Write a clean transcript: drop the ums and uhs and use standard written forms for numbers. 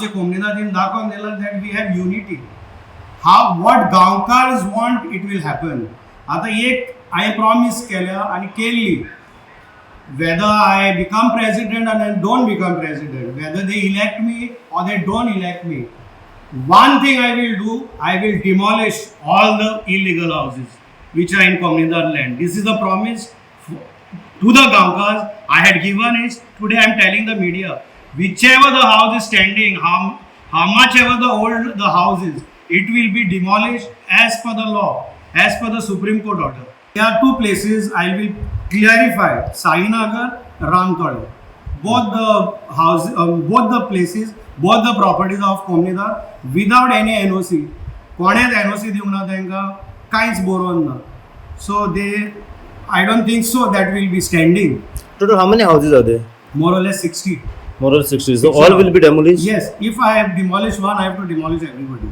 कोमनीदादीन दाखवून दिलं that we have unity. How what गांवकार्स want it will happen. आता एक I promise केल्या आणि केली. Whether I become president and I don't become president, whether they elect me or they don't elect me, one thing I will do, I will demolish all the illegal houses which are in Comunidade land. This is the promise to the Gaonkars I had given it. Today I am telling the media, whichever the house is standing, how much ever the old the house is, it will be demolished as per the law, as per the Supreme Court order. There are two places I will clarify: Sainagar, Ramtode. Both the houses, both the places, both the properties of Comunidade without any NOC. कोणेच NOC दिवंक ना तांकां, कांयच बरोवन ना. So I don't think so that will be standing. Total, how many houses are there? More or less 60. More or less 60. So all will be demolished? Yes. If I have demolished one, I have to demolish everybody.